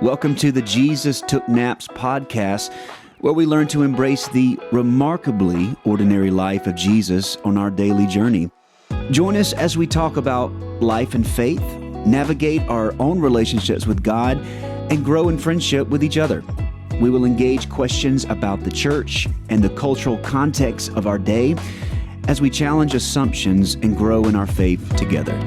Welcome to the Jesus Took Naps podcast, where we learn to embrace the remarkably ordinary life of Jesus on our daily journey. Join us as we talk about life and faith, navigate our own relationships with God, and grow in friendship with each other. We will engage questions about the church and the cultural context of our day as we challenge assumptions and grow in our faith together.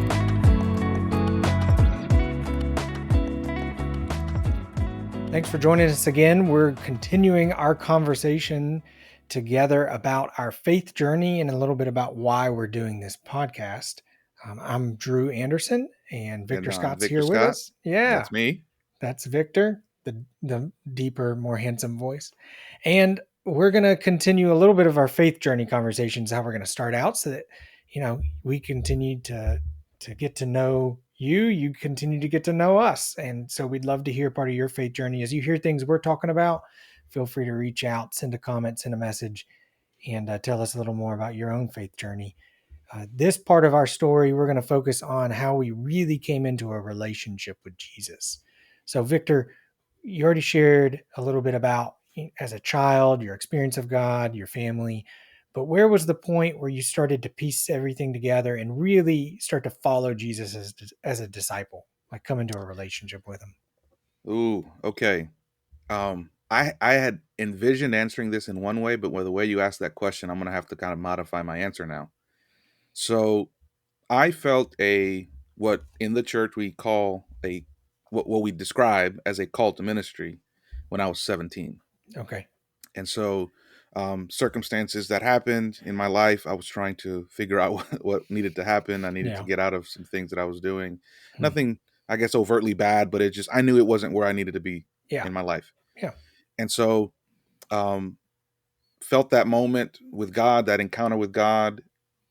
Thanks for joining us again. We're continuing our conversation together about our faith journey and a little bit about why we're doing this podcast. I'm Drew Anderson, and Victor Scott's Victor here with Scott. us. Yeah, That's me. that's Victor, the deeper, more handsome voice. And we're going to continue a little bit of our faith journey conversations, how we're going to start out so that, we continue to get to know you continue to get to know us. And so we'd love to hear part of your faith journey. As you hear things we're talking about, feel free to reach out, send a comment, send a message, and tell us a little more about your own faith journey. This part of our story, we're going to focus on how we really came into a relationship with Jesus. So Victor, you already shared a little bit about, as a child, your experience of God, your family, but where was the point where you started to piece everything together and really start to follow Jesus as a disciple, like come into a relationship with him? Ooh, okay. I had envisioned answering this in one way, but with the way you asked that question, I'm gonna have to kind of modify my answer now. So I felt what in the church we call what we describe as a call to ministry when I was 17. Okay. And so circumstances that happened in my life, I was trying to figure out what needed to happen. I needed to get out of some things that I was doing. Nothing, I guess, overtly bad, but I knew it wasn't where I needed to be in my life. Yeah. And so felt that moment with God, that encounter with God,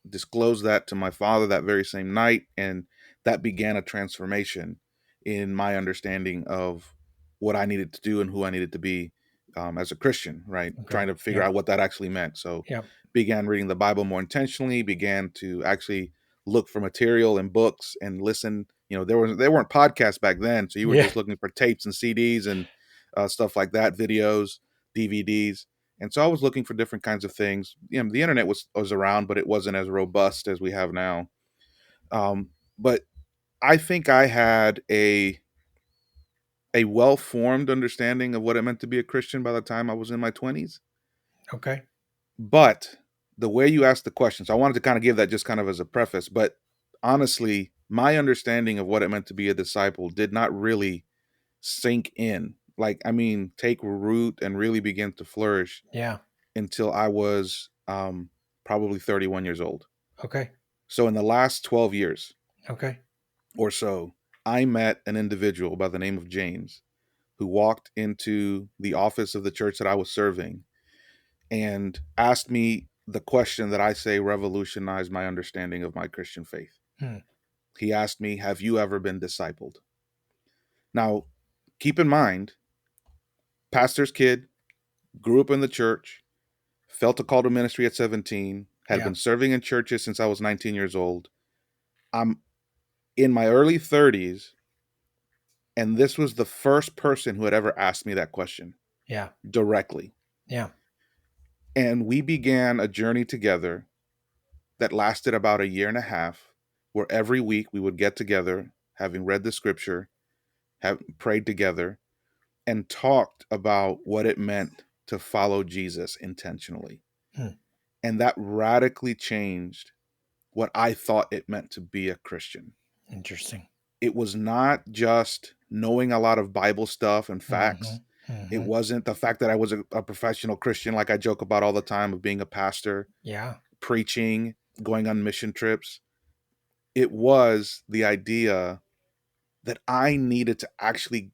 disclosed that to my father that very same night. And that began a transformation in my understanding of what I needed to do and who I needed to be as a Christian, right? Okay. Trying to figure out what that actually meant. So began reading the Bible more intentionally, began to actually look for material and books and listen. There weren't podcasts back then. So you were just looking for tapes and CDs and stuff like that, videos, DVDs. And so I was looking for different kinds of things. The internet was around, but it wasn't as robust as we have now. But I think I had a well-formed understanding of what it meant to be a Christian by the time I was in my 20s. Okay. But the way you asked the question, so I wanted to kind of give that just kind of as a preface, but honestly, my understanding of what it meant to be a disciple did not really sink in. Take root and really begin to flourish until I was probably 31 years old. Okay. So in the last 12 years or so, I met an individual by the name of James who walked into the office of the church that I was serving and asked me the question that I say revolutionized my understanding of my Christian faith. He asked me, "Have you ever been discipled?" Now, keep in mind, pastor's kid, grew up in the church, felt a call to ministry at 17, had been serving in churches since I was 19 years old. I'm in my early 30s, and this was the first person who had ever asked me that question. Directly. And we began a journey together that lasted about a year and a half, where every week we would get together, having read the scripture, have prayed together, and talked about what it meant to follow Jesus intentionally. And that radically changed what I thought it meant to be a Christian. Interesting. It was not just knowing a lot of Bible stuff and facts. It wasn't the fact that I was a professional Christian, like I joke about all the time, of being a pastor, preaching, going on mission trips. It was the idea that I needed to actually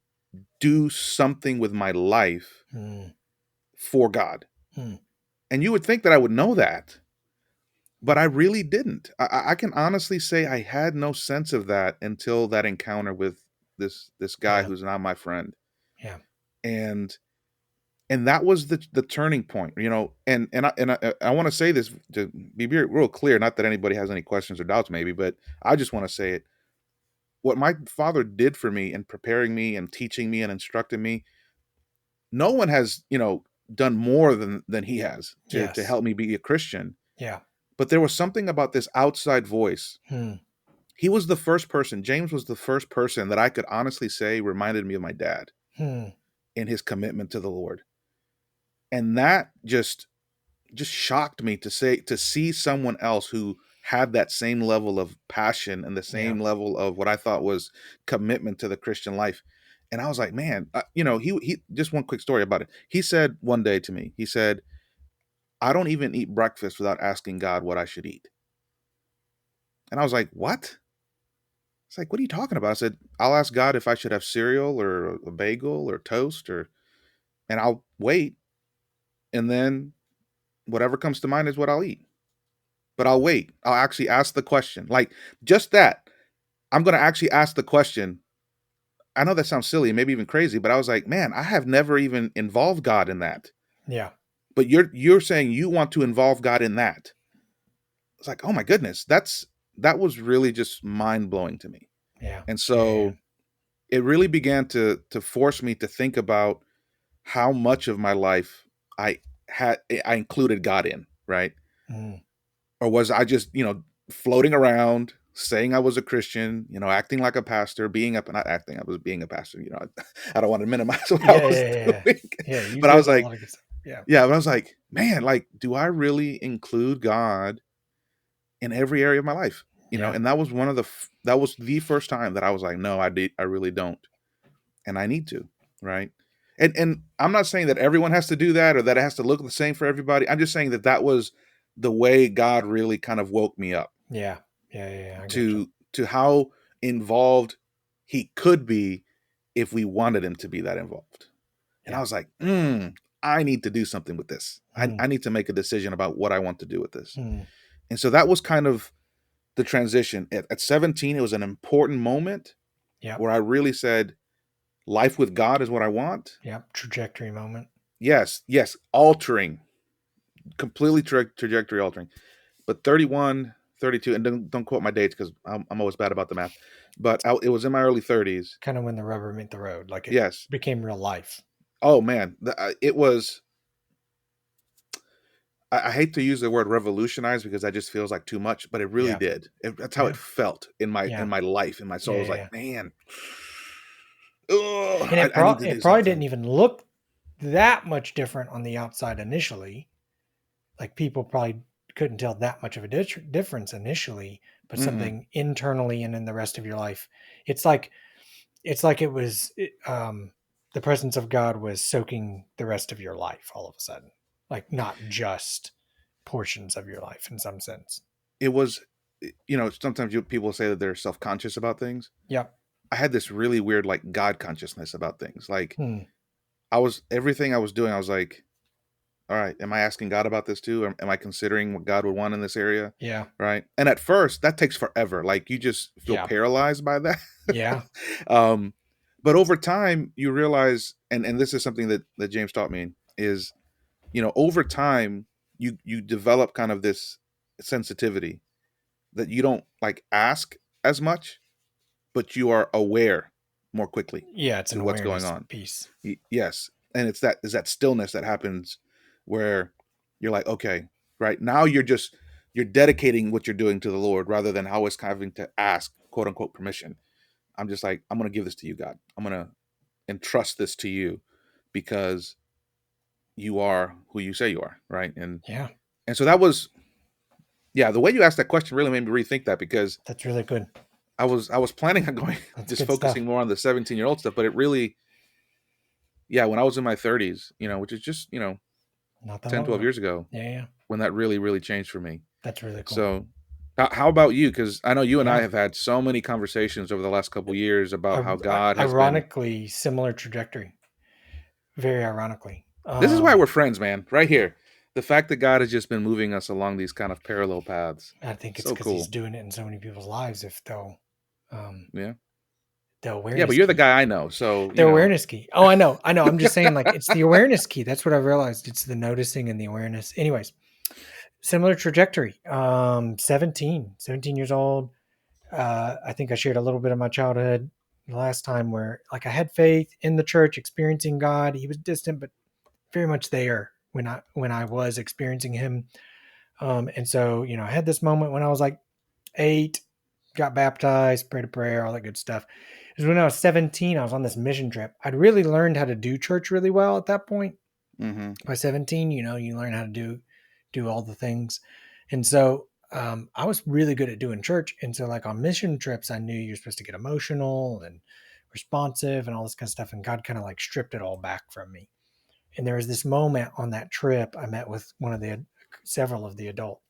do something with my life for God. And you would think that I would know that, but I really didn't. I can honestly say I had no sense of that until that encounter with this guy who's now my friend. And that was the turning point, and I want to say this to be real clear, not that anybody has any questions or doubts maybe, but I just want to say it. what my father did for me in preparing me and teaching me and instructing me, no one has, done more than he has to Yes. help me be a Christian. Yeah. But there was something about this outside voice. He was the first person, James was the first person that I could honestly say reminded me of my dad in his commitment to the Lord. And that just shocked me to see someone else who had that same level of passion and the same level of what I thought was commitment to the Christian life. And I was like, man, he just one quick story about it. He said one day to me, he said, I don't even eat breakfast without asking God what I should eat. And I was like, what? It's like, what are you talking about? I said, I'll ask God if I should have cereal or a bagel or toast and I'll wait. And then whatever comes to mind is what I'll eat. But I'll wait. I'll actually ask the question. Like just that. I'm going to actually ask the question. I know that sounds silly, maybe even crazy, but I was like, man, I have never even involved God in that. Yeah. But you're saying you want to involve God in that. It's like, oh my goodness, that was really just mind blowing to me. Yeah. And so it really began to force me to think about how much of my life I included God in, right? Or was I just, floating around saying I was a Christian, acting like a pastor, not acting, I was being a pastor, I don't want to minimize what I was doing. Yeah, you But I did was a like, lot of good stuff. Yeah. yeah, but I was like, man, like, do I really include God in every area of my life? And that was that was the first time that I was like, no, I really don't. And I need to, right? And I'm not saying that everyone has to do that or that it has to look the same for everybody. I'm just saying that was the way God really kind of woke me up. Yeah. I to how involved he could be if we wanted him to be that involved. And I was like, I need to do something with this. I need to make a decision about what I want to do with this. And so that was kind of the transition. At 17, it was an important moment where I really said, life with God is what I want. Yep. Trajectory moment. Yes. Altering, completely trajectory altering. But 31, 32, and don't quote my dates because I'm always bad about the math. But it was in my early 30s. Kind of when the rubber met the road, like it became real life. Oh man, it was. I hate to use the word revolutionize because that just feels like too much, but it really did. That's how it felt in my life, in my soul. I was like, man, and it probably didn't even look that much different on the outside initially. Like people probably couldn't tell that much of a difference initially, but something internally and in the rest of your life, it's like it was the presence of God was soaking the rest of your life all of a sudden, like not just portions of your life in some sense. It was, sometimes people say that they're self-conscious about things. Yep. I had this really weird like God consciousness about things. Like everything I was doing, I was like, all right, am I asking God about this too? Am I considering what God would want in this area? Yeah. Right. And at first that takes forever. Like you just feel paralyzed by that. Yeah. But over time you realize, and this is something that James taught me is, over time you develop kind of this sensitivity that you don't like ask as much, but you are aware more quickly. Yeah. It's to an what's going on. Piece. Yes. And it's that stillness that happens where you're like, okay, right now you're dedicating what you're doing to the Lord rather than always having to ask, quote unquote, permission. I'm just like, I'm going to give this to you, God. I'm going to entrust this to you because you are who you say you are. Right. And so that was, the way you asked that question really made me rethink that because that's really good. I was planning on going, just focusing more on the 17-year-old stuff, but it really, when I was in my 30s, which is just, not that 10, 12 years ago. Yeah. When that really, really changed for me. That's really cool. So how about you? Because I know you and I have had so many conversations over the last couple of years about how God has ironically similar trajectory. Very ironically. This is why we're friends, man. Right here. The fact that God has just been moving us along these kind of parallel paths. I think it's because he's doing it in so many people's lives. If they'll, the awareness. Yeah, but you're the guy I know, so the awareness key. Oh, I know. I'm just saying, like, it's the awareness key. That's what I've realized. It's the noticing and the awareness. Anyways, similar trajectory. 17 years old. I think I shared a little bit of my childhood the last time where like I had faith in the church, experiencing God. He was distant, but very much there when I was experiencing him. And so, you know, I had this moment when I was like 8, got baptized, prayed a prayer, all that good stuff. It was when I was 17, I was on this mission trip. I'd really learned how to do church really well at that point. Mm-hmm. By 17, you know, you learn how to do all the things. And so I was really good at doing church. And so like on mission trips, I knew you're supposed to get emotional and responsive and all this kind of stuff. And God kind of like stripped it all back from me. And there was this moment on that trip, I met with several of the adult,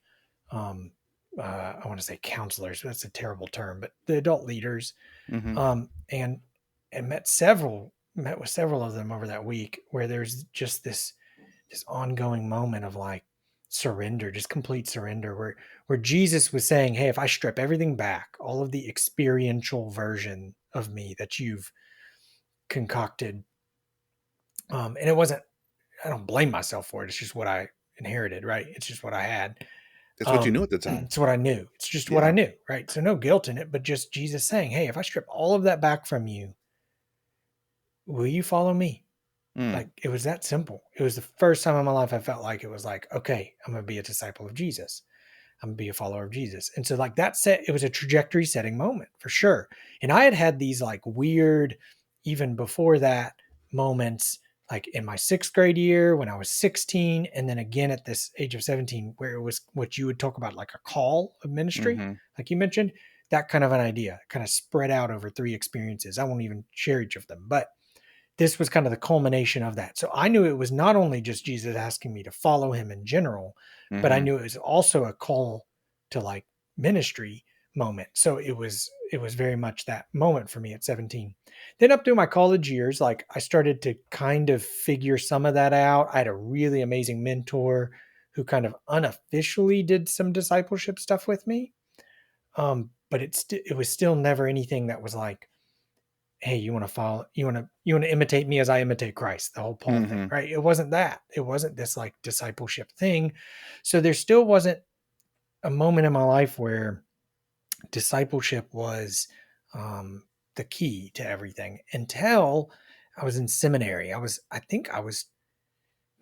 I want to say counselors. That's a terrible term, but the adult leaders, Mm-hmm. and met with several of them over that week, where there's just this ongoing moment of like surrender, just complete surrender, where Jesus was saying, "Hey, if I strip everything back, all of the experiential version of me that you've concocted, and it wasn't, I don't blame myself for it. It's just what I inherited, right? It's just what I had. It's what you knew at the time. It's what I knew. It's just what I Yeah. knew, right? So no guilt in it, but just Jesus saying, "Hey, if I strip all of that back from you, will you follow me?" Mm. Like it was that simple. It was the first time in my life I felt like it was like, okay, I'm going to be a disciple of Jesus. I'm going to be a follower of Jesus. And so like it was a trajectory setting moment for sure. And I had these like weird, even before that, moments like in my 6th grade year when I was 16, and then again at this age of 17, where it was what you would talk about like a call of ministry, Mm-hmm. like you mentioned, that kind of an idea kind of spread out over 3 experiences. I won't even share each of them, but this was kind of the culmination of that. So I knew it was not only just Jesus asking me to follow him in general, but I Mm-hmm. knew it was also a call to like ministry moment. So it was very much that moment for me at 17. Then up through my college years, like I started to kind of figure some of that out. I had a really amazing mentor who kind of unofficially did some discipleship stuff with me. But it was still never anything that was like, hey, you want to imitate me as I imitate Christ, the whole Paul thing, Mm-hmm. right? It wasn't that. It wasn't this like discipleship thing. So there still wasn't a moment in my life where discipleship was the key to everything until I was in seminary. I was,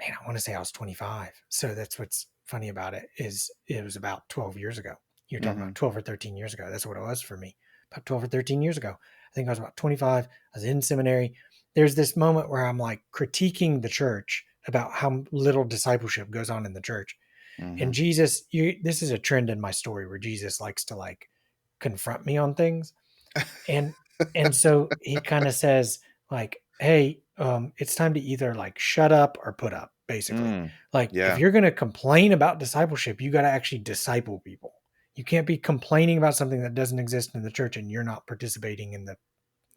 man, I want to say I was 25. So that's what's funny about it is it was about 12 years ago. You're talking Mm-hmm. about 12 or 13 years ago. That's what it was for me. About 12 or 13 years ago. I think I was about 25. I was in seminary. There's this moment where I'm like critiquing the church about how little discipleship goes on in the church. Mm-hmm. And this is a trend in my story where Jesus likes to like confront me on things. And so he kind of says like, hey, it's time to either like shut up or put up, basically. Mm. Like if Yeah. you're going to complain about discipleship, you got to actually disciple people. You can't be complaining about something that doesn't exist in the church and you're not participating in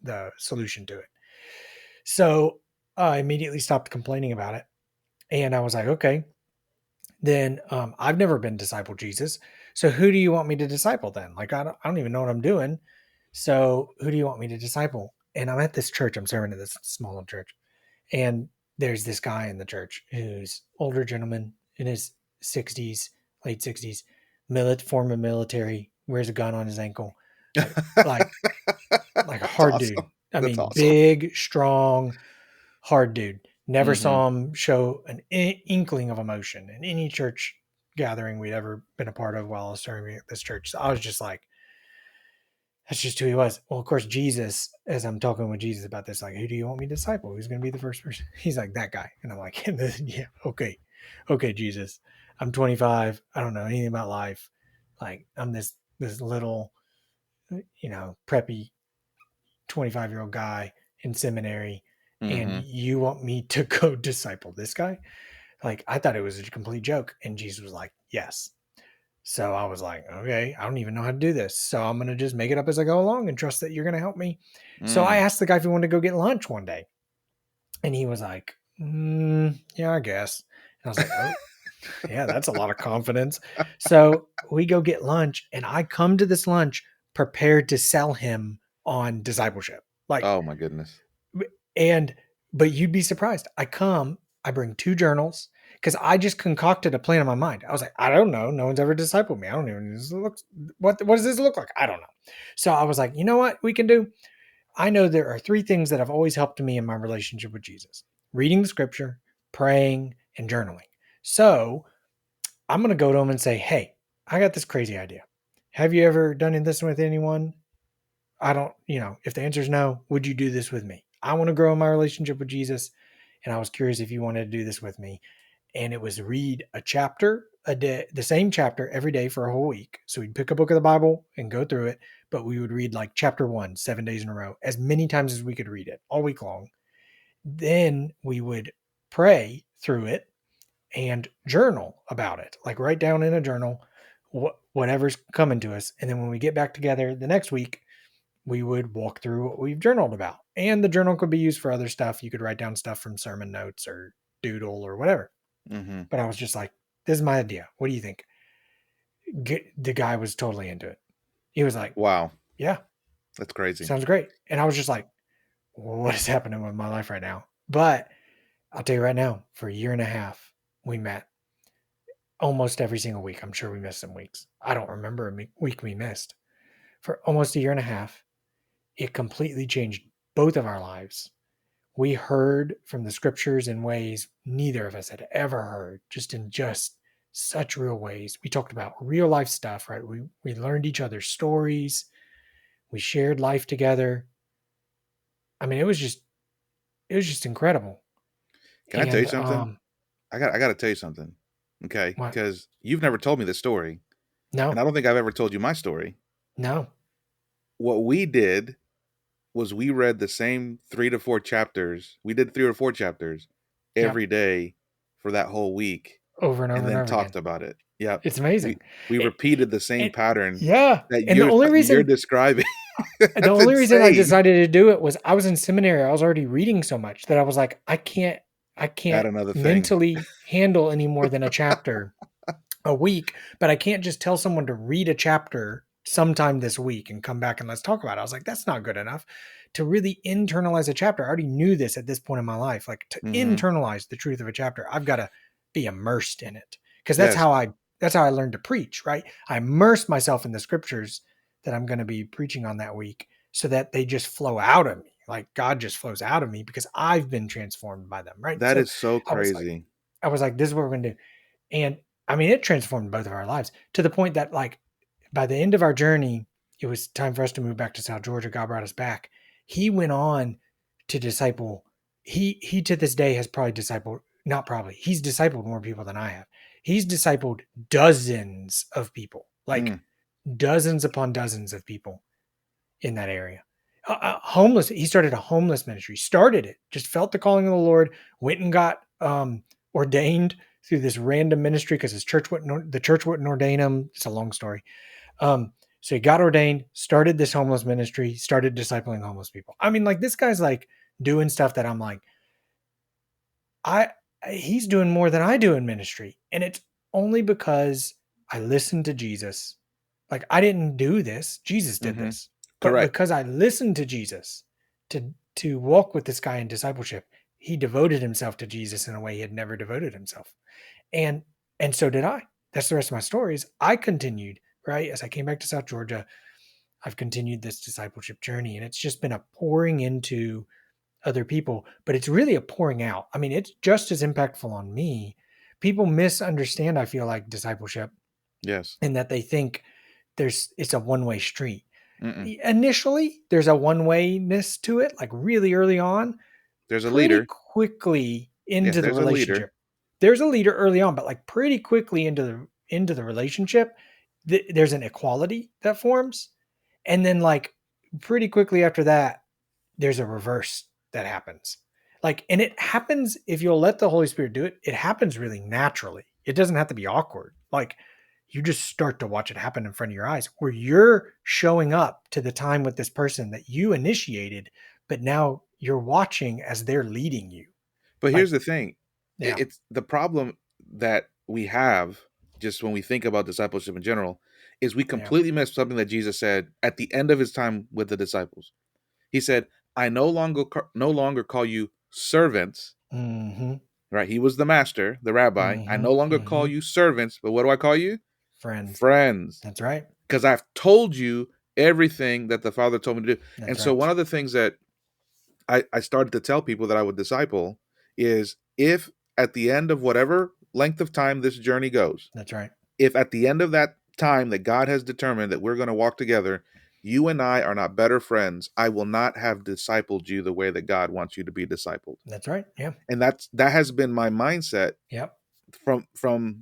the solution to it. So I immediately stopped complaining about it. And I was like, okay, then I've never been disciple Jesus. So who do you want me to disciple then? Like, I don't even know what I'm doing. So who do you want me to disciple? And I'm at this church. I'm serving at this small little church. And there's this guy in the church who's older gentleman in his 60s, late 60s, former military, wears a gun on his ankle, like, like, like a That's hard dude. awesome. I That's mean, awesome. big, strong, hard dude. Never Mm-hmm. saw him show an inkling of emotion in any church gathering we'd ever been a part of while I was serving at this church. So I was just like, that's just who he was. Well, of course, Jesus, as I'm talking with Jesus about this, like, who do you want me to disciple? Who's going to be the first person? He's like, that guy. And I'm like, yeah, okay. Okay, Jesus. I'm 25. I don't know anything about life. Like, I'm this little, preppy 25-year-old guy in seminary, and Mm-hmm. you want me to go disciple this guy? Like, I thought it was a complete joke. And Jesus was like, yes. So I was like, okay, I don't even know how to do this. So I'm going to just make it up as I go along and trust that you're going to help me. So I Mm. asked the guy if he wanted to go get lunch one day. And he was like, yeah, I guess. And I was like, oh, yeah, that's a lot of confidence. So we go get lunch, and I come to this lunch prepared to sell him on discipleship. Like, Oh my goodness. and, but you'd be surprised. I bring 2 journals because I just concocted a plan in my mind. I was like, I don't know. No one's ever discipled me. I don't even look. What does this look like? I don't know. So I was like, you know what we can do? I know there are 3 things that have always helped me in my relationship with Jesus: reading the scripture, praying, and journaling. So I'm going to go to him and say, hey, I got this crazy idea. Have you ever done this with anyone? I don't, if the answer is no, would you do this with me? I want to grow in my relationship with Jesus. And I was curious if you wanted to do this with me. And it was read a chapter a day, the same chapter every day for a whole week. So we'd pick a book of the Bible and go through it, but we would read like chapter 1, 7 days in a row, as many times as we could read it all week long. Then we would pray through it and journal about it, like write down in a journal whatever's coming to us. And then when we get back together the next week, we would walk through what we've journaled about. And the journal could be used for other stuff. You could write down stuff from sermon notes or doodle or whatever. Mm-hmm. But I was just like, this is my idea. What do you think? The guy was totally into it. He was like, wow, yeah, that's crazy. sounds great. And I was just like, what is happening with my life right now? But I'll tell you right now, for a year and a half, we met almost every single week. I'm sure we missed some weeks. I don't remember a week we missed. For almost a year and a half, it completely changed both of our lives. We heard from the scriptures in ways neither of us had ever heard, just in such real ways. We talked about real life stuff, right? We learned each other's stories. We shared life together. I mean, it was just incredible. Can I tell you something? I got to tell you something. Okay, what? because you've never told me this story. No. And I don't think I've ever told you my story. No. What we did was we read the same 3 to 4 chapters. We did 3 or 4 chapters every day for that whole week. Over and over and and then over talked again. about it. Yeah. It's amazing. We repeated the same pattern Yeah. that And the only reason you're describing. the only reason I decided to do it was I was in seminary. I was already reading so much that I was like, I can't another thing. mentally handle any more than a chapter a week, but I can't just tell someone to read a chapter sometime this week and come back and let's talk about it. I was like, that's not good enough to really internalize a chapter. I already knew this at this point in my life. Like to internalize the truth of a chapter, I've got to be immersed in it. Because that's how I learned to preach, right? I immerse myself in the scriptures that I'm going to be preaching on that week so that they just flow out of me. Like God just flows out of me because I've been transformed by them, right? That is so crazy. I was like, this is what we're going to do. And I mean, it transformed both of our lives to the point that like by the end of our journey, it was time for us to move back to South Georgia. God brought us back. He went on to disciple. He to this day has probably discipled, not probably, he's discipled more people than I have. He's discipled dozens of people, like dozens upon dozens of people in that area. Homeless. He started a homeless ministry, started it, just felt the calling of the Lord, went and got ordained through this random ministry because the church wouldn't ordain him. It's a long story. So he got ordained, started this homeless ministry, started discipling homeless people. I mean, like this guy's like doing stuff that I'm like, he's doing more than I do in ministry. And it's only because I listened to Jesus. Like I didn't do this. Jesus did this. But because I listened to Jesus to walk with this guy in discipleship, he devoted himself to Jesus in a way he had never devoted himself. And so did I. That's the rest of my stories. I continued, right? As I came back to South Georgia, I've continued this discipleship journey, and it's just been a pouring into other people, but it's really a pouring out. I mean, it's just as impactful on me. People misunderstand, I feel like, discipleship. Yes. In that they think it's a one-way street. Initially, there's a one-wayness to it, like really early on. There's a leader. Quickly into the relationship. There's a leader early on, but like pretty quickly into the relationship, there's an equality that forms. And then like pretty quickly after that, there's a reverse that happens. Like, and it happens if you'll let the Holy Spirit do it, it happens really naturally. It doesn't have to be awkward. Like you just start to watch it happen in front of your eyes where you're showing up to the time with this person that you initiated, but now you're watching as they're leading you. But here's the thing. Yeah. It's the problem that we have just when we think about discipleship in general is we completely miss something that Jesus said at the end of his time with the disciples. He said, I no longer call you servants. right? He was the master, the rabbi. I no longer call you servants, but what do I call you? Friends. Friends. That's right. Because I've told you everything that the Father told me to do. That's and right. So one of the things that I started to tell people that I would disciple is, if at the end of whatever length of time this journey goes, that's right. If at the end of that time that God has determined that we're going to walk together, you and I are not better friends, I will not have discipled you the way that God wants you to be discipled. That's right. Yeah. And that has been my mindset. Yep. From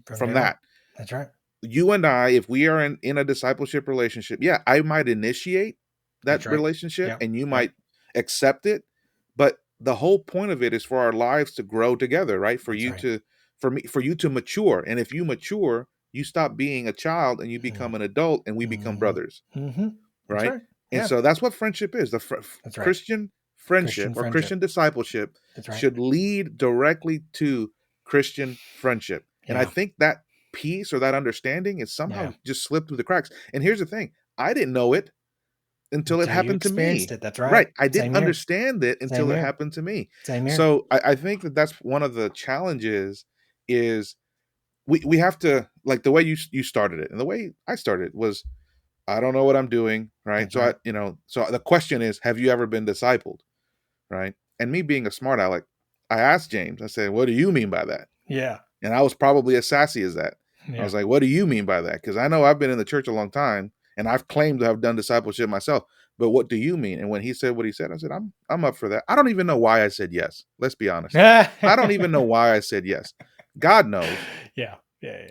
that. That's right. You and I, if we are in a discipleship relationship, yeah, I might initiate that relationship and you might accept it, but the whole point of it is for our lives to grow together, right? For you to mature. And if you mature, you stop being a child and you become an adult, and we become brothers. Right? And so that's what friendship is. Christian friendship or Christian discipleship should lead directly to Christian friendship. And I think that peace or that understanding is somehow just slipped through the cracks. And here's the thing, I didn't know it until it happened to me. That's right. I didn't understand it until it happened to me. So I think that's one of the challenges is we have to, like the way you started it and the way I started was, I don't know what I'm doing, right? So so the question is, have you ever been discipled, right? And me being a smart aleck, I asked James, I said, what do you mean by that? Yeah. And I was probably as sassy as that. Yeah. I was like, what do you mean by that? Because I know I've been in the church a long time and I've claimed to have done discipleship myself. But what do you mean? And when he said what he said, I said, I'm up for that. I don't even know why I said yes. Let's be honest. I don't even know why I said yes. God knows. Yeah.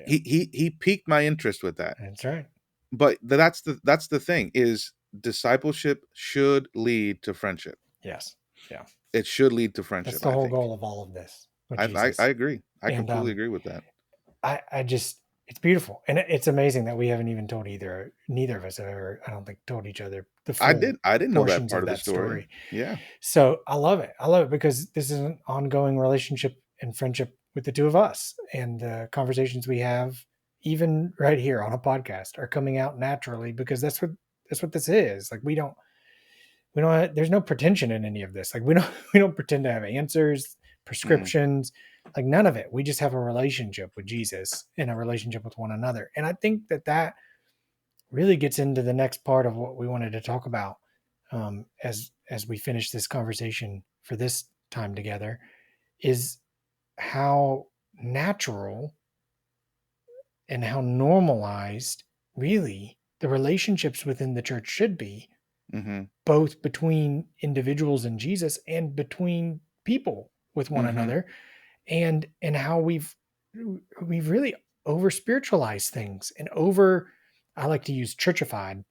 He piqued my interest with that. That's right. But that's the thing is, discipleship should lead to friendship. Yes. Yeah. It should lead to friendship. That's the whole goal of all of this. I agree. I completely agree with that. I just, it's beautiful. And it's amazing that we haven't even told neither of us ever, I don't think, told each other the full I didn't know that part of the story. Yeah. So I love it. Because this is an ongoing relationship and friendship with the two of us, and the conversations we have, even right here on a podcast, are coming out naturally, because that's what this is. Like, we don't there's no pretension in any of this. Like, we don't pretend to have answers, prescriptions, like none of it. We just have a relationship with Jesus and a relationship with one another. And I think that really gets into the next part of what we wanted to talk about, as we finish this conversation for this time together, is how natural and how normalized really the relationships within the church should be, both between individuals and Jesus and between people with one another, and how we've really over spiritualized things and I like to use churchified.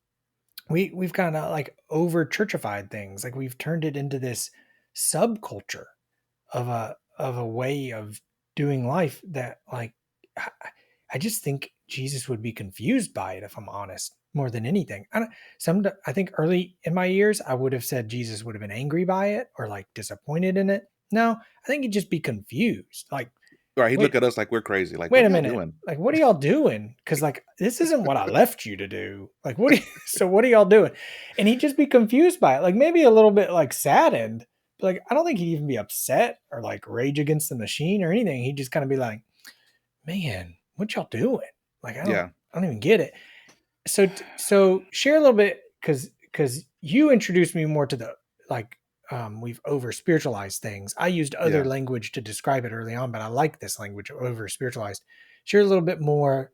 We've kind of like over churchified things. Like, we've turned it into this subculture of a way of doing life that, like, I just think Jesus would be confused by it, if I'm honest, more than anything. I think early in my years, I would have said Jesus would have been angry by it or like disappointed in it. No, I think he'd just be confused. Like, right, he'd look at us like we're crazy. Like, wait a minute, doing? Like, what are y'all doing? Because, like, this isn't what I left you to do. Like, what are y'all doing? And he'd just be confused by it. Like, maybe a little bit like saddened. But, like, I don't think he'd even be upset or like rage against the machine or anything. He'd just kind of be like, man, what y'all doing? Like, I don't even get it. So share a little bit, because you introduced me more to the, like, we've over spiritualized things. I used other language to describe it early on, but I like this language, over spiritualized. Share a little bit more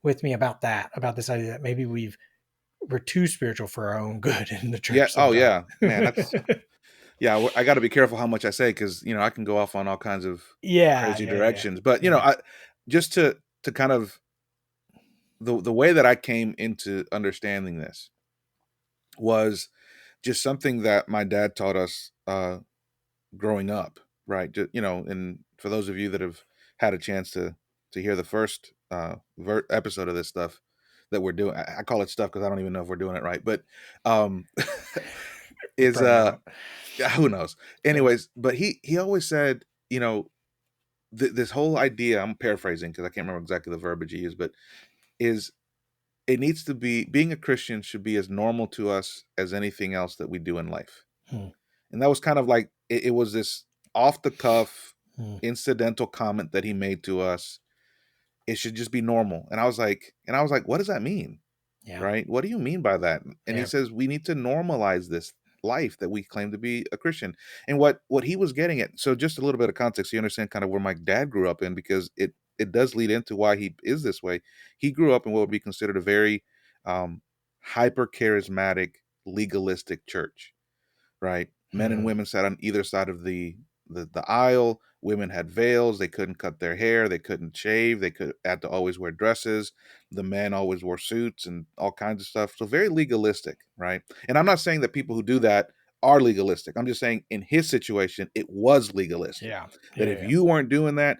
with me about this idea that maybe we're too spiritual for our own good in the church. Yeah. Sometimes. Oh yeah, man. That's I got to be careful how much I say, because I can go off on all kinds of crazy directions. But I just to kind of the way that I came into understanding this was just something that my dad taught us growing up, right? Just, and for those of you that have had a chance to hear the first episode of this stuff that we're doing, I call it stuff because I don't even know if we're doing it right, but is who knows? Anyways, but he always said, this whole idea, I'm paraphrasing because I can't remember exactly the verbiage he used, but it needs to be, being a Christian should be as normal to us as anything else that we do in life. And that was kind of like, it was this off the cuff, incidental comment that he made to us. It should just be normal. And I was like, what does that mean? Yeah. Right? What do you mean by that? And he Yeah. says, we need to normalize this life that we claim to be a Christian. And what he was getting at, so just a little bit of context, so you understand kind of where my dad grew up in, because it does lead into why he is this way. He grew up in what would be considered a very hyper charismatic, legalistic church, right? Men and women sat on either side of the aisle. Women had veils. They couldn't cut their hair. They couldn't shave. They had to always wear dresses. The men always wore suits and all kinds of stuff. So very legalistic, right? And I'm not saying that people who do that are legalistic. I'm just saying in his situation, it was legalistic. Yeah. That Yeah. if you weren't doing that,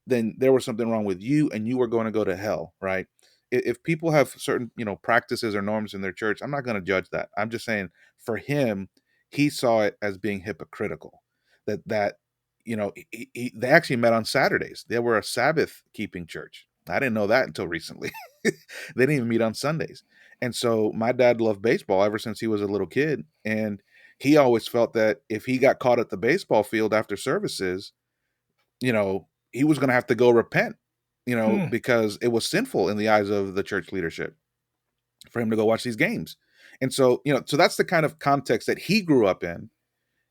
then there was something wrong with you and you were going to go to hell, right? If people have certain, practices or norms in their church, I'm not going to judge that. I'm just saying for him, he saw it as being hypocritical. That they actually met on Saturdays. They were a Sabbath keeping church. I didn't know that until recently. They didn't even meet on Sundays. And so my dad loved baseball ever since he was a little kid. And he always felt that if he got caught at the baseball field after services, he was going to have to go repent, because it was sinful in the eyes of the church leadership for him to go watch these games. And so, so that's the kind of context that he grew up in.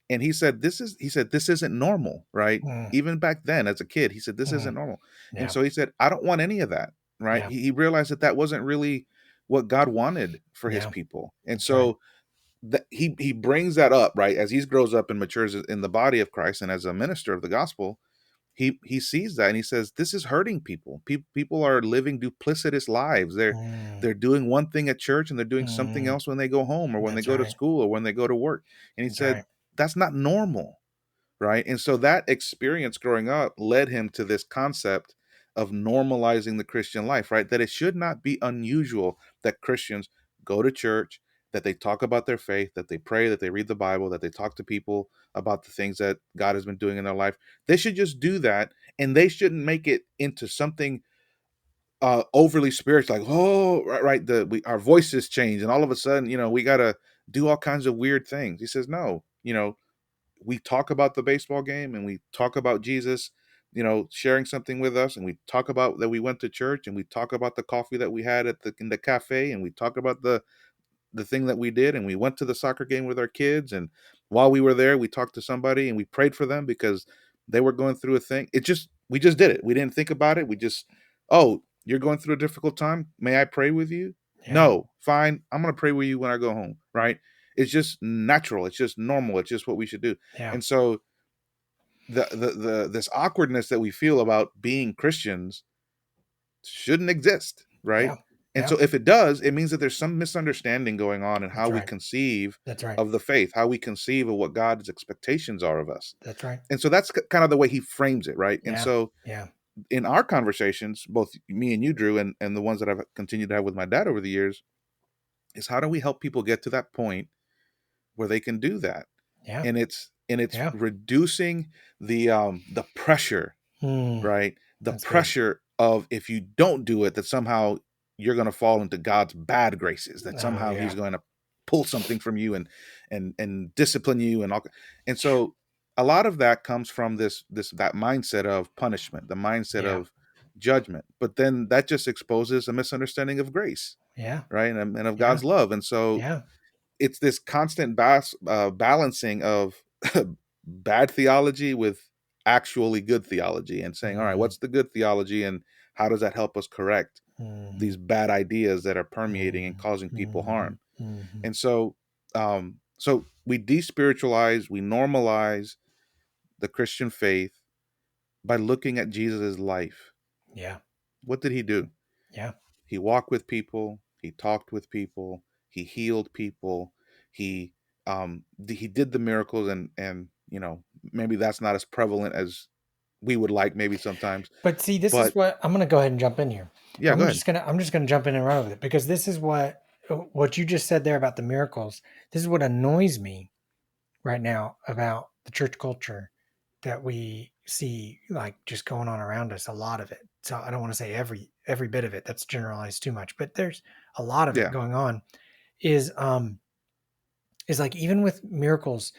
And he said, this isn't normal, right? Even back then as a kid, he said, this isn't normal. And Yeah. so he said, I don't want any of that, right? Yeah. He realized that wasn't really what God wanted for his Yeah. people. And That's right. so he brings that up, right? As he grows up and matures in the body of Christ and as a minister of the gospel, he sees that and he says, this is hurting people. People are living duplicitous lives. They're doing one thing at church and they're doing something else when they go home or when they That's go to right. school or when they go to work. And he That's said, right. that's not normal, right? And so that experience growing up led him to this concept of normalizing the Christian life, right? That it should not be unusual that Christians go to church, that they talk about their faith, that they pray, that they read the Bible, that they talk to people about the things that God has been doing in their life. They should just do that, and they shouldn't make it into something overly spiritual, like, oh, right, our voices change and all of a sudden, we got to do all kinds of weird things. He says, no, we talk about the baseball game and we talk about Jesus, sharing something with us, and we talk about that we went to church, and we talk about the coffee that we had in the cafe, and we talk about the thing that we did, and we went to the soccer game with our kids, and while we were there we talked to somebody and we prayed for them because they were going through a thing. We just did it. We didn't think about it. We just, oh, you're going through a difficult time, may I pray with you? Yeah. No, fine, I'm going to pray with you when I go home, right? It's just natural, it's just normal, it's just what we should do. Yeah. And so the this awkwardness that we feel about being Christians shouldn't exist, right? Yeah. And Yeah. so if it does, it means that there's some misunderstanding going on in how That's we right. conceive That's right. of the faith, how we conceive of what God's expectations are of us. That's right. And so that's kind of the way he frames it, right? And Yeah. so Yeah. in our conversations, both me and you, Drew, and the ones that I've continued to have with my dad over the years, is how do we help people get to that point where they can do that? Yeah. And it's Yeah. reducing the pressure, right? The That's good. pressure of, if you don't do it, that somehow you're going to fall into God's bad graces, that Oh somehow yeah. he's going to pull something from you and discipline you and all. And so a lot of that comes from that mindset of punishment, the mindset Yeah. of judgment. But then that just exposes a misunderstanding of grace, Yeah. right? And of Yeah. God's love. And so Yeah. it's this constant balancing of bad theology with actually good theology, and saying, all right, Mm-hmm. what's the good theology and how does that help us correct Mm-hmm. these bad ideas that are permeating and causing people Mm-hmm. harm? Mm-hmm. And so we despiritualize, we normalize the Christian faith by looking at Jesus' life. Yeah. What did he do? Yeah. He walked with people, he talked with people, he healed people, he he did the miracles, and maybe that's not as prevalent as we would like maybe sometimes. But see, this is But what I'm going to go ahead and jump in here. yeah, go ahead. I'm just going to jump in and run with it, because this is what you just said there about the miracles. This is what annoys me right now about the church culture that we see, like, just going on around us, a lot of it. So I don't want to say every bit of it, that's generalized too much, but there's a lot of it Yeah. going on, is like, even with miracles,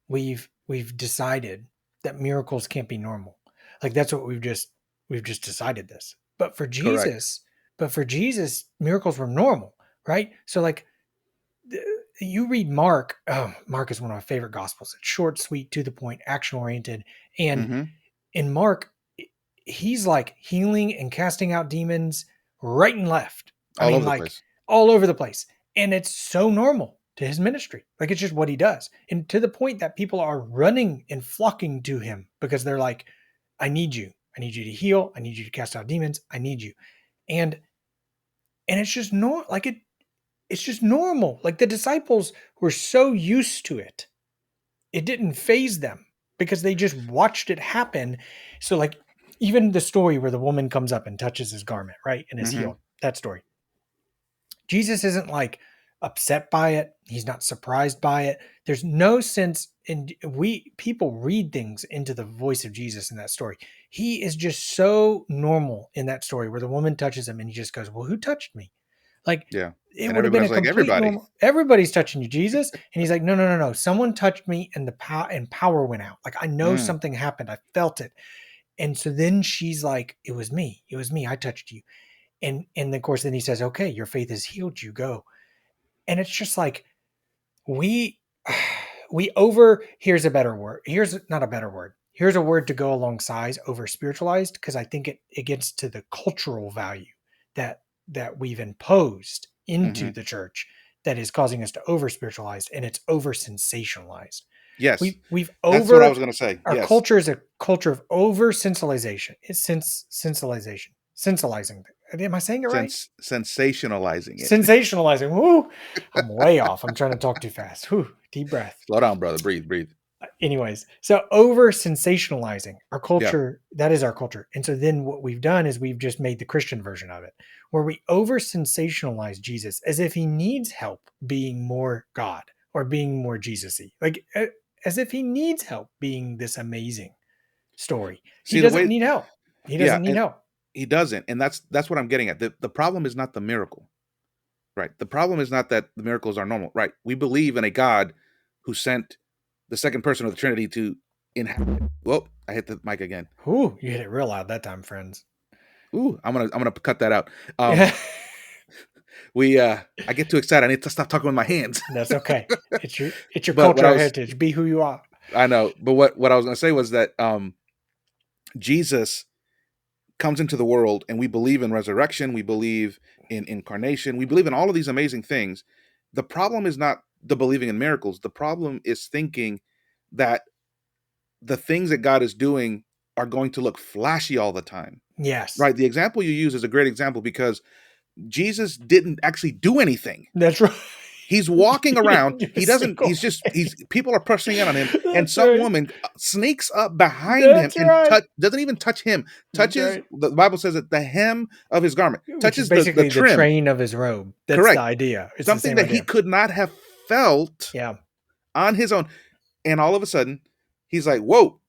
we've decided that miracles can't be normal. Like that's what we've just decided this. But for Correct. Jesus, miracles were normal, right? So like you read Mark. Oh, Mark is one of my favorite gospels. It's short, sweet, to the point, action oriented. And Mm-hmm. in Mark, he's like healing and casting out demons right and left. I All mean, over the like place. all over the place. And it's so normal to his ministry. Like it's just what he does. And to the point that people are running and flocking to him because they're like, I need you. I need you to heal. I need you to cast out demons. I need you. And it's just it's just normal. Like the disciples were so used to it. It didn't phase them because they just watched it happen. So like even the story where the woman comes up and touches his garment, right? And is Mm-hmm. healed. That story. Jesus isn't like upset by it. He's not surprised by it. There's no sense in people read things into the voice of Jesus in that story. He is just so normal in that story where the woman touches him and he just goes, "Well, who touched me?" Like Yeah. it And would have been a everybody's like, complete everybody. normal. Everybody's touching you, Jesus. And he's like, no, no, no, no. Someone touched me and power went out. Like I know Mm. something happened. I felt it. And so then she's like, it was me. It was me. I touched you. And of course, then he says, okay, your faith has healed you. Go. And it's just like we here's a better word. Here's not a better word. Here's a word to go alongside over spiritualized because I think it gets to the cultural value that we've imposed Mm-hmm. into the church that is causing us to over spiritualize, and it's over sensationalized. Yes. We've That's what I over was going to say. Our Yes. culture is a culture of over sensationalization. It's sensationalizing. Am I saying it right? Sensationalizing it. Sensationalizing. Woo! I'm way off. I'm trying to talk too fast. Whew, deep breath. Slow down, brother. Breathe, breathe. Anyways, so over sensationalizing our Yeah. culture, that is our culture. And so then what we've done is we've just made the Christian version of it, where we over sensationalize Jesus as if he needs help being more God or being more Jesus-y. Like as if he needs help being this amazing story. He See the doesn't way, need help. He yeah, doesn't need and help. he doesn't. And that's what I'm getting at. The problem is not the miracle. Right. The problem is not that the miracles are normal. Right. We believe in a God who sent the second person of the Trinity to inhabit. Whoa, I hit the mic again. Ooh, you hit it real loud that time, friends. Ooh, I'm gonna cut that out. Yeah. We I get too excited. I need to stop talking with my hands. That's okay. It's your But what I cultural was heritage. Be who you are. I know, but what I was gonna say was that Jesus comes into the world and we believe in resurrection, we believe in incarnation, we believe in all of these amazing things. The problem is not the believing in miracles. The problem is thinking that the things that God is doing are going to look flashy all the time. Yes. Right? The example you use is a great example because Jesus didn't actually do anything. That's right. He's walking He around. didn't do a He doesn't, single he's, thing. people are pressing in on him. And That's some right. woman sneaks up behind him That's and right. doesn't even touch him, That's touches, right. the Bible says that the hem of his garment, Which is touches the basically the trim. train of his robe. That's the Correct. idea. It's the Something same that he idea. could not have felt Yeah. on his own. And all of a sudden, he's like, whoa,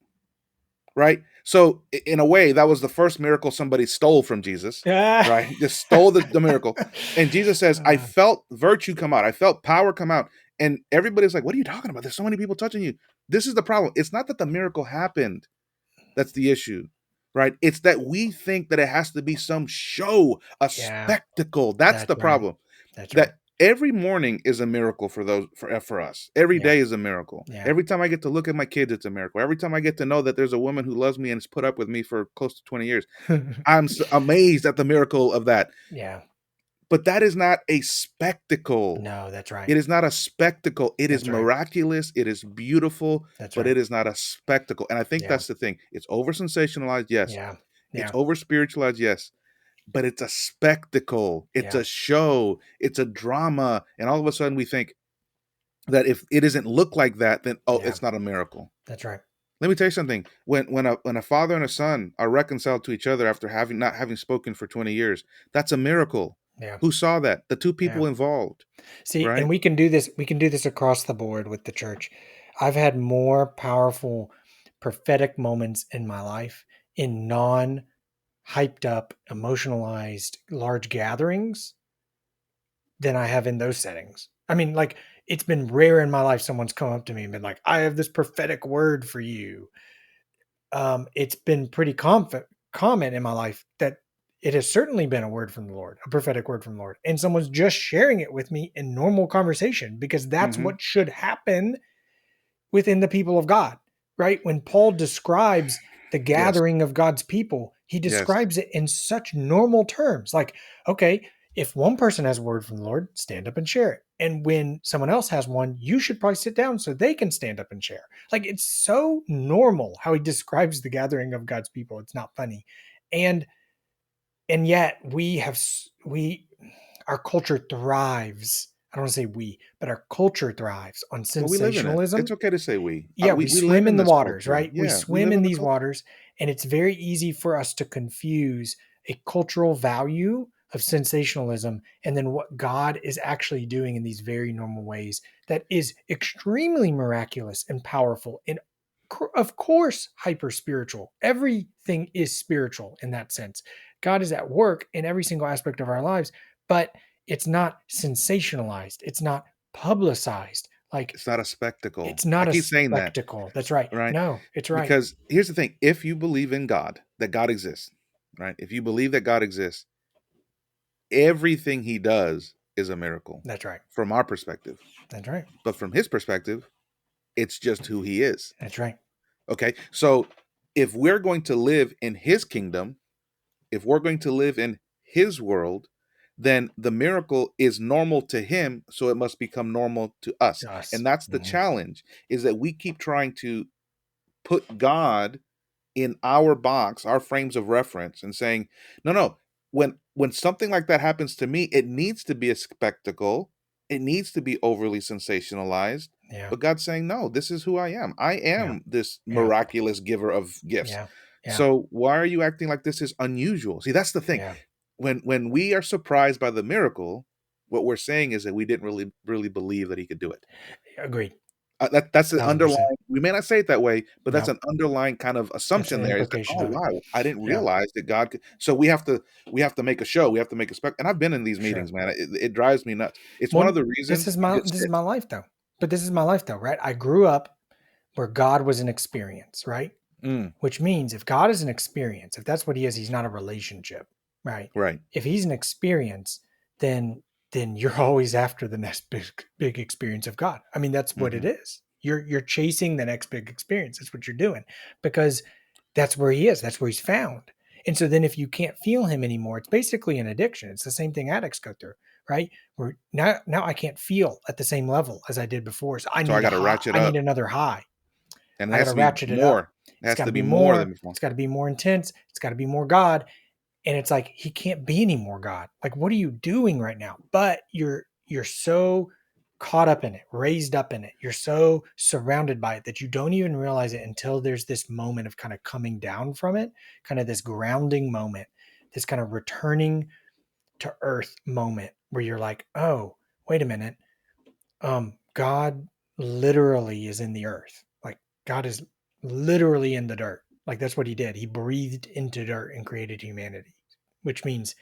right? So in a way, that was the first miracle somebody stole from Jesus, Ah. right? Just stole the miracle. And Jesus says, I felt virtue come out. I felt power come out. And everybody's like, what are you talking about? There's so many people touching you. This is the problem. It's not that the miracle happened. That's the issue, right? It's that we think that it has to be some show, a Yeah. spectacle. That's That's the right. problem. That's right. That every morning is a miracle for us. Every Yeah. day is a miracle. Yeah. Every time I get to look at my kids, it's a miracle. Every time I get to know that there's a woman who loves me and has put up with me for close to 20 years, I'm amazed at the miracle of that. Yeah. But that is not a spectacle. No, that's right. It is not a spectacle. It is That's right. miraculous. It is beautiful, That's but right. it is not a spectacle. And I think Yeah. that's the thing. It's over sensationalized, yes. Yeah. It's Yeah. over spiritualized, yes. But it's a spectacle. It's Yeah. a show. It's a drama. And all of a sudden we think that if it doesn't look like that, then Yeah. it's not a miracle. That's right. Let me tell you something. When a father and a son are reconciled to each other after not having spoken for 20 years, that's a miracle. Yeah. Who saw that? The two people Yeah. involved, See, and right? we can do this. We can do this across the board with the church. I've had more powerful prophetic moments in my life in non hyped up, emotionalized large gatherings than I have in those settings. I mean, like it's been rare in my life someone's come up to me and been like, "I have this prophetic word for you." it's been pretty common in my life that it has certainly been a word from the Lord, a prophetic word from the Lord, and someone's just sharing it with me in normal conversation, because that's Mm-hmm. what should happen within the people of God, right? When Paul describes the Yes. gathering of God's people, he Yes. describes it in such normal terms. Like, okay, if one person has a word from the Lord, stand up and share it. And when someone else has one, you should probably sit down so they can stand up and share. Like, it's so normal how he describes the gathering of God's people. It's not funny. And yet we our culture thrives. I don't want to say we, but our culture thrives on Well, we live in it. It's sensationalism. okay to say we. Yeah, we We live swim in in the this waters, culture. right? We Yeah, we swim live in in the these culture. waters, and it's very easy for us to confuse a cultural value of sensationalism and then what God is actually doing in these very normal ways that is extremely miraculous and powerful and of course hyper spiritual. Everything is spiritual in that sense. God is at work in every single aspect of our lives, but it's not sensationalized. It's not publicized. Like, It's not a spectacle. it's I not a keep saying that, spectacle. That's right. right? No, it's right. Because here's the thing: if you believe in God, that God exists, right? If you believe that God exists, everything He does is a miracle That's right. from our perspective. That's right. But from His perspective, it's just who He is. That's right. Okay, so if we're going to live in His kingdom, if we're going to live in His world, then the miracle is normal to Him, so it must become normal to us. To us. And that's the Mhm. challenge, is that we keep trying to put God in our box, our frames of reference, and saying, no, no, when something like that happens to me, it needs to be a spectacle, it needs to be overly sensationalized. Yeah. But God's saying, no, this is who I am. I Yeah. am this Yeah. miraculous giver of gifts. Yeah. Yeah. So why are you acting like this is unusual? See, that's the thing. Yeah. When we are surprised by the miracle, what we're saying is that we didn't really believe that He could do it. Agreed. That's the 1000%. underlying. We may not say it that way, but that's No, an underlying kind of that's assumption an there. Is that, implication oh of it. wow, I didn't Yeah. realize that God could. So we have to make a show. We have to make a spec. And I've been in these Sure. meetings, man. It drives me nuts. It's one of Well, the reasons you just this is said. my life though. But this is my life though, right? I grew up where God was an experience, right? Mm, Which means if God is an experience, if that's what he is, he's not a relationship, right? right. If he's an experience, then you're always after the next big experience of God. I mean, that's what it Hmm. is. You're chasing the next big experience. That's what you're doing because that's where he is. That's where he's found. And so then if you can't feel him anymore, it's basically an addiction. It's the same thing addicts go through, right? Where now I can't feel at the same level as I did before. So I So I need a got to high. ratchet I need up, another high. and it I got has to to be ratchet it up. more. It It's has got to to be be more than more. before. It's got to be more intense. It's got to be more God. And it's like he can't be any more God. Like, what are you doing right now? But you're so caught up in it, raised up in it. You're so surrounded by it that you don't even realize it until there's this moment of kind of coming down from it, kind of this grounding moment, this kind of returning to earth moment where you're like, oh, wait a minute. God literally is in the earth. Like, God is literally in the dirt. Like, that's what he did. He breathed into dirt and created humanity, which means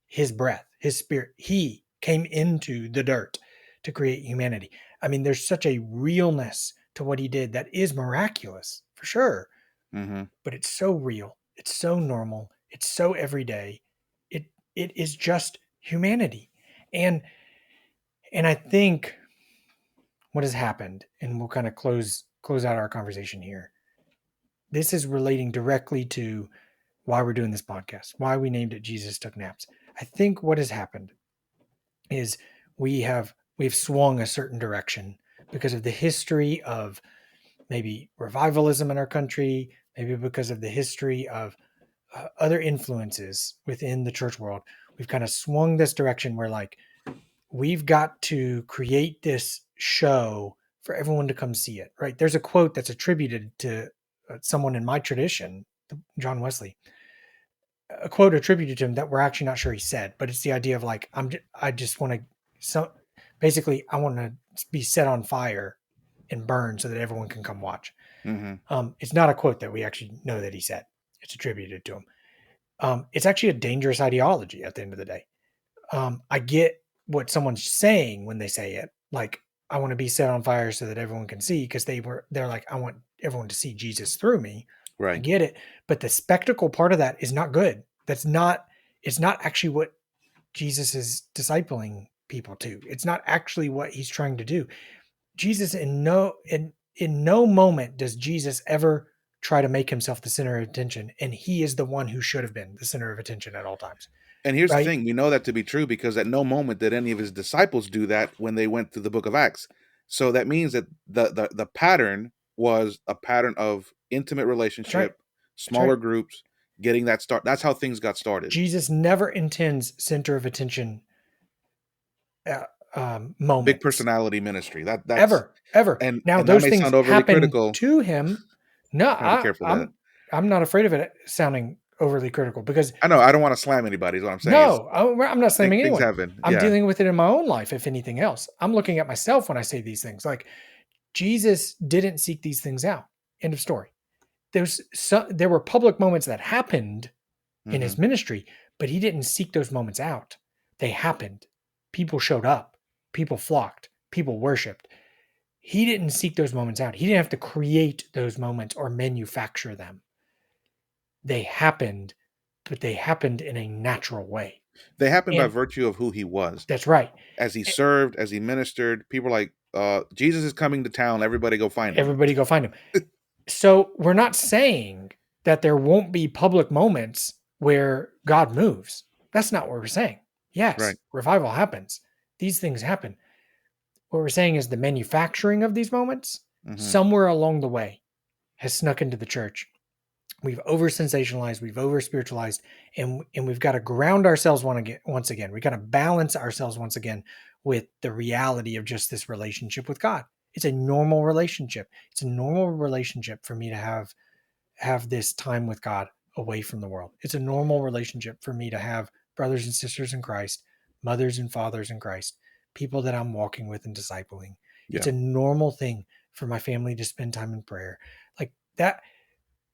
his breath, his spirit, he came into the dirt to create humanity. I mean, there's such a realness to what he did that is miraculous for sure, Hmm. but it's so real. It's so normal. It's so everyday. It is just humanity. And I think what has happened, and we'll kind of close out our conversation here. This is relating directly to why we're doing this podcast, why we named it Jesus Took Naps. I think what has happened is we've swung a certain direction because of the history of maybe revivalism in our country, maybe because of the history of other influences within the church world. We've kind of swung this direction where like we've got to create this show for everyone to come see it, right? There's a quote that's attributed to someone in my tradition, John Wesley, a quote attributed to him that we're actually not sure he said, but it's the idea of like, I just want to, so basically, I want to be set on fire and burn so that everyone can come watch. Hmm. It's not a quote that we actually know that he said. It's attributed to him. It's actually a dangerous ideology at the end of the day. I get what someone's saying when they say it. Like, I want to be set on fire so that everyone can see, because they're like, I want everyone to see Jesus through me. Right. I get it. But the spectacle part of that is not good. It's not actually what Jesus is discipling people to. It's not actually what he's trying to do. Jesus in no moment does Jesus ever try to make himself the center of attention, and he is the one who should have been the center of attention at all times. And here's the Right? thing, we know that to be true because at no moment did any of his disciples do that when they went through the book of Acts. So that means that the pattern was a pattern of intimate That's right. relationship, That's smaller right. groups, getting that start. That's how things got started. Jesus never intends center of attention Big moments personality ministry. That's ever. and Now that those may things sound overly happen critical. to him. No, Trying to be careful of that. I'm not afraid of it sounding overly critical because I know I don't want to slam anybody. Is what I'm saying is no, I'm not slamming things anyone. happen. I'm Yeah. dealing with it in my own life. If anything else, I'm looking at myself when I say these things. Like Jesus didn't seek these things out. End of story. There were public moments that happened in his Mhm. ministry, but he didn't seek those moments out. They happened. People showed up. People flocked. People worshiped. He didn't seek those moments out. He didn't have to create those moments or manufacture them. They happened, but they happened in a natural way. They happened by And virtue of who he was. that's right. As he served, as he ministered, people were like, Jesus is coming to town. Everybody go find him. Everybody go find him. So we're not saying that there won't be public moments where God moves. That's not what we're saying. Yes, Right. revival happens. These things happen. What we're saying is the manufacturing of these moments Mhm. somewhere along the way has snuck into the church. We've over sensationalized, we've over spiritualized, and we've got to ground ourselves once again. We got to balance ourselves once again with the reality of just this relationship with God. It's a normal relationship. It's a normal relationship for me to have this time with God away from the world. It's a normal relationship for me to have brothers and sisters in Christ, mothers and fathers in Christ, people that I'm walking with and discipling. Yeah. It's a normal thing for my family to spend time in prayer. Like that,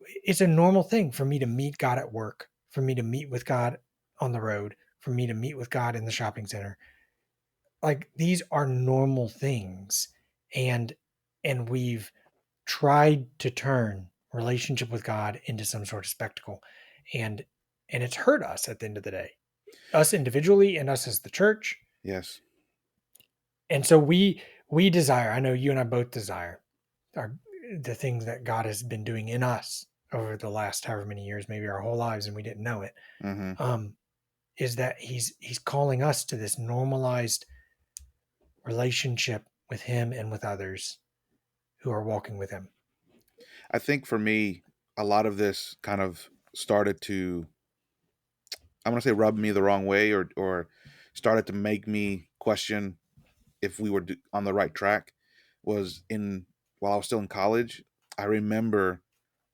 it's a normal thing for me to meet God at work, for me to meet with God on the road, for me to meet with God in the shopping center. Like these are normal things. And we've tried to turn relationship with God into some sort of spectacle. And it's hurt us at the end of the day. Us individually and us as the church. Yes. And so we desire, I know you and I both desire the things that God has been doing in us over the last however many years, maybe our whole lives, and we didn't know it. Mm-hmm. Is that he's calling us to this normalized relationship with him and with others who are walking with him. I think for me, a lot of this kind of started to, I'm going to say rub me the wrong way or started to make me question if we were on the right track was while I was still in college. I remember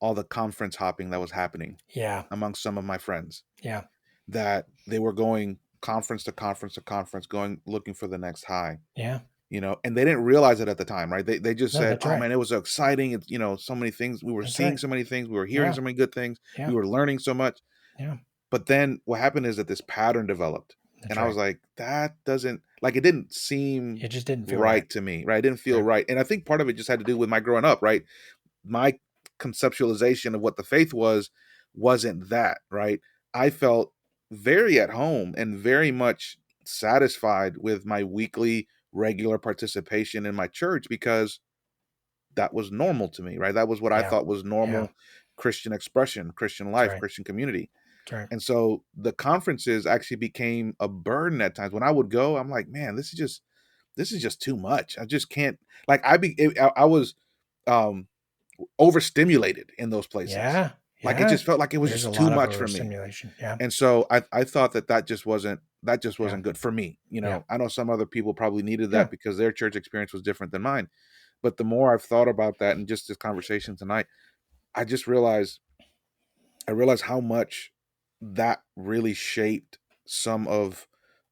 all the conference hopping that was happening among some of my friends. Yeah. That they were going conference to conference to conference, going looking for the next high. Yeah. And they didn't realize it at the time, right? They just said, "Oh right. man, it was so exciting! It's, so many things. We were seeing so many things. We were hearing so many good things. We were learning so much." Yeah. But then what happened is that this pattern developed, and I was like, "That doesn't like it. Didn't seem It just didn't feel right to me, right? It didn't feel right." And I think part of it just had to do with my growing up, right? My conceptualization of what the faith wasn't that, right? I felt very at home and very much satisfied with my weekly regular participation in my church because that was normal to me, right? That was what I thought was normal Christian expression, Christian life, Christian community. And so the conferences actually became a burden at times. When I would go, I'm like, man, this is just too much. I just can't, like, I was overstimulated in those places. Like it just felt like it was just too much for me. And so I thought that just wasn't good for me. I know some other people probably needed that because their church experience was different than mine. But the more I've thought about that and just this conversation tonight, I realized how much that really shaped some of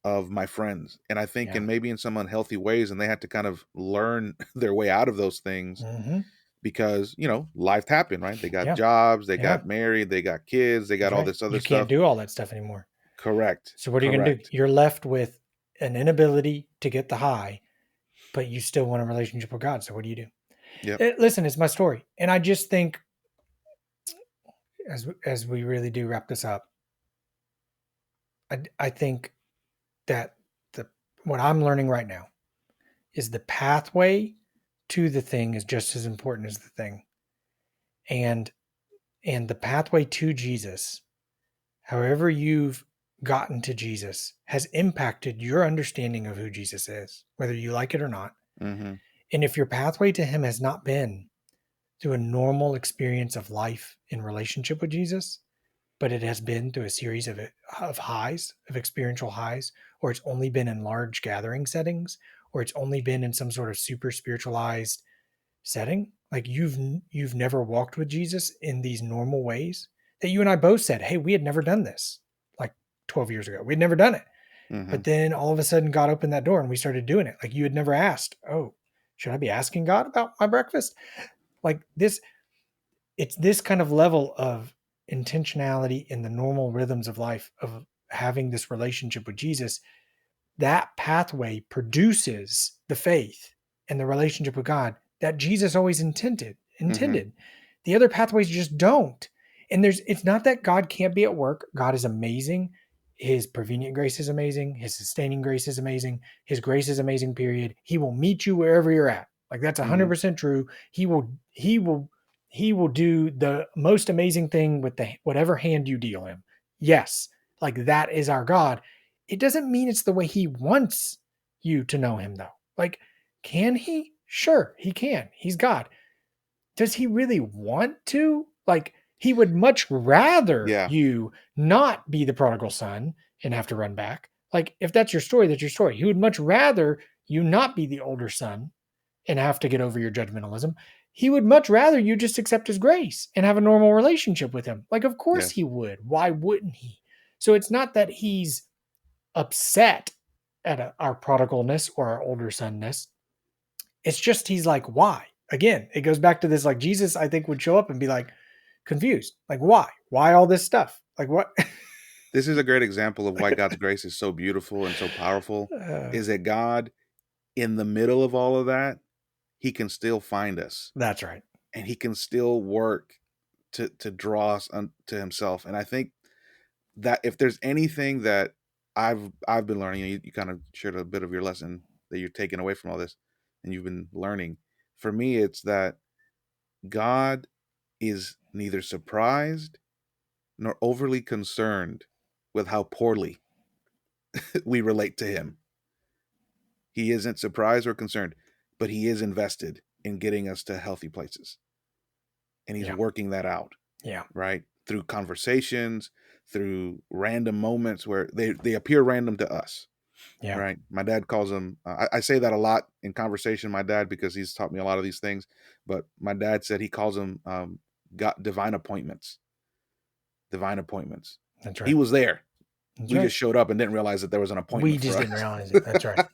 my friends. And I think in some unhealthy ways, and they had to kind of learn their way out of those things. Mm-hmm. Because life happened, right? They got jobs, they got married, they got kids, they got all this other stuff. You can't do all that stuff anymore. Correct. So what are you going to do? You're left with an inability to get the high, but you still want a relationship with God. So what do you do? Yeah. Listen, it's my story, and I just think as we really do wrap this up, I think that what I'm learning right now is the pathway to the thing is just as important as the thing. And the pathway to Jesus, however you've gotten to Jesus, has impacted your understanding of who Jesus is, whether you like it or not. Mm-hmm. And if your pathway to him has not been through a normal experience of life in relationship with Jesus, but it has been through a series of highs, of experiential highs, or it's only been in large gathering settings, or it's only been in some sort of super spiritualized setting, like you've never walked with Jesus in these normal ways that you and I both said, hey, we had never done this like 12 years ago. We'd never done it. Mm-hmm. But then all of a sudden God opened that door and we started doing it. Like you had never asked, oh, should I be asking God about my breakfast? Like this, it's this kind of level of intentionality in the normal rhythms of life of having this relationship with Jesus. That pathway produces the faith and the relationship with God that Jesus always intended. Mm-hmm. The other pathways just don't. And it's not that God can't be at work. God is amazing. His prevenient grace is amazing. His sustaining grace is amazing. His grace is amazing, period. He will meet you wherever you're at. Like that's 100% true. He will do the most amazing thing with whatever hand you deal him. Yes, like that is our God. It doesn't mean it's the way he wants you to know him, though. Like, can he? Sure, he can. He's God. Does he really want to? Like, he would much rather Yeah. you not be the prodigal son and have to run back. Like, if that's your story, that's your story. He would much rather you not be the older son and have to get over your judgmentalism. He would much rather you just accept his grace and have a normal relationship with him. Like, of course Yes. he would. Why wouldn't he? So it's not that he's upset at our prodigalness or our older sonness. It's just he's like, why? Again, it goes back to this like Jesus, I think, would show up and be like confused. Like, why? Why all this stuff? Like, what? This is a great example of why God's grace is so beautiful and so powerful, is that God, in the middle of all of that, he can still find us. That's right. And he can still work to draw us to himself. And I think that if there's anything that I've been learning, you kind of shared a bit of your lesson that you're taking away from all this and you've been learning. For me, it's that God is neither surprised nor overly concerned with how poorly we relate to him. He isn't surprised or concerned, but he is invested in getting us to healthy places. And he's working that out. Yeah. Right? Through conversations, through random moments where they appear random to us. Yeah. Right? My dad calls them, I say that a lot in conversation, my dad, because he's taught me a lot of these things. But my dad said he calls them divine appointments. Divine appointments. That's right. He was there. That's we right. just showed up and didn't realize that there was an appointment. We just didn't realize it. That's right.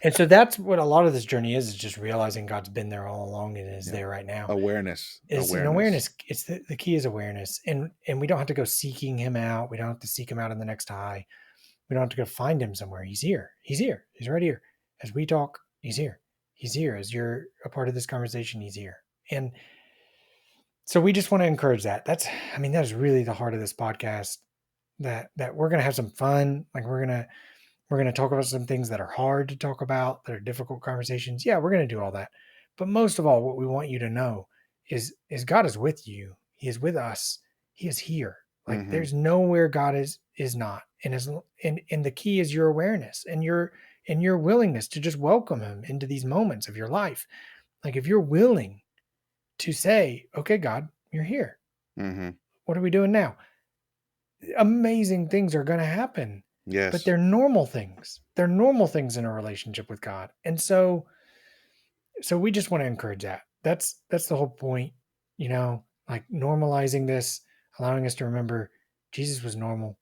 And so that's what a lot of this journey is just realizing God's been there all along and is there right now. Awareness. It's awareness. It's the key is awareness. And we don't have to go seeking him out. We don't have to seek him out in the next high. We don't have to go find him somewhere. He's here. He's here. He's right here. As we talk, he's here. He's here. As you're a part of this conversation, he's here. And so we just want to encourage that. That is really the heart of this podcast, that we're going to have some fun. Like we're going to talk about some things that are hard to talk about, that are difficult conversations. Yeah, we're going to do all that. But most of all, what we want you to know is God is with you. He is with us. He is here. Like there's nowhere God is not. And the key is your awareness and your willingness to just welcome him into these moments of your life. Like if you're willing to say, okay, God, you're here. What are we doing now? Amazing things are going to happen. Yes. But they're normal things. They're normal things in a relationship with God. And so we just want to encourage that. That's the whole point, like normalizing this, allowing us to remember Jesus was normal.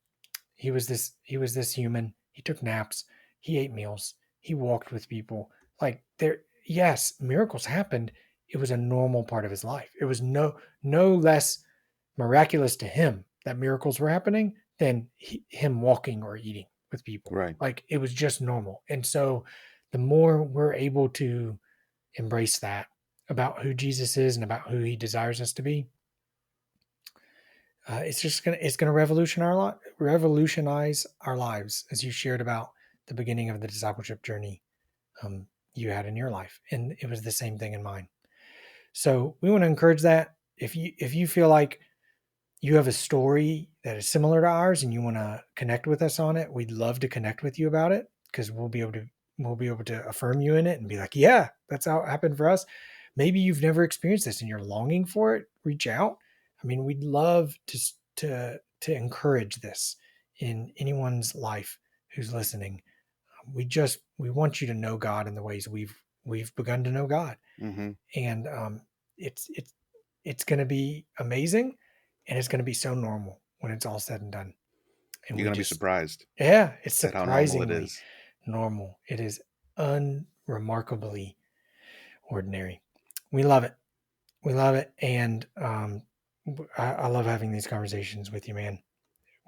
He was this human. He took naps. He ate meals. He walked with people. Like yes, miracles happened. It was a normal part of his life. It was no less miraculous to him that miracles were happening than him walking or eating with people. Right. Like it was just normal. And so the more we're able to embrace that about who Jesus is and about who he desires us to be, it's gonna revolutionize our lives, as you shared about the beginning of the discipleship journey you had in your life, and it was the same thing in mine. So we want to encourage that. If you feel like you have a story that is similar to ours and you want to connect with us on it, we'd love to connect with you about it, because we'll be able to affirm you in it and be like, yeah, that's how it happened for us. Maybe you've never experienced this and you're longing for it. Reach out. I mean, we'd love to encourage this in anyone's life who's listening. We want you to know God in the ways we've begun to know God. Mm-hmm. And it's going to be amazing, and it's going to be so normal when it's all said and done. And you're going to be surprised. Yeah, it's surprisingly how normal it is. Normal. It is unremarkably ordinary. We love it. We love it. And I love having these conversations with you, man.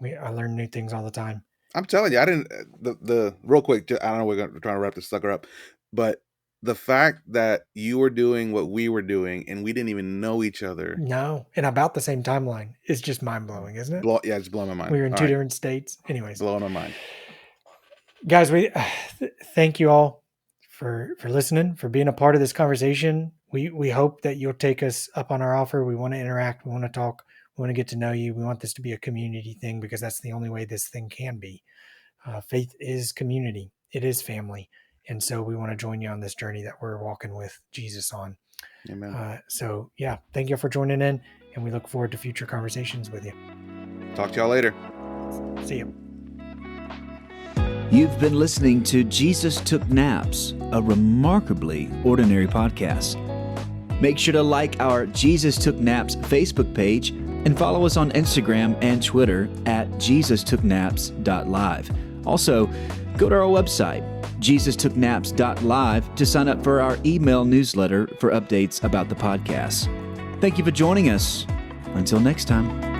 I learn new things all the time. I'm telling you, I didn't, the real quick, I don't know, we're trying to wrap this sucker up, but the fact that you were doing what we were doing and we didn't even know each other. No. And about the same timeline is just mind blowing, isn't it? Yeah, it's blowing my mind. We were in two different states. Anyways. Blowing my mind. Guys, we thank you all for listening, for being a part of this conversation. We hope that you'll take us up on our offer. We want to interact. We want to talk. We want to get to know you. We want this to be a community thing, because that's the only way this thing can be. Faith is community. It is family. And so we want to join you on this journey that we're walking with Jesus on. Amen. So yeah, thank you for joining in, and we look forward to future conversations with you. Talk to y'all later. See you. You've been listening to Jesus Took Naps, a remarkably ordinary podcast. Make sure to like our Jesus Took Naps Facebook page and follow us on Instagram and Twitter at JesusTookNaps.live. Also, go to our website, JesusTookNaps.live, to sign up for our email newsletter for updates about the podcast. Thank you for joining us. Until next time.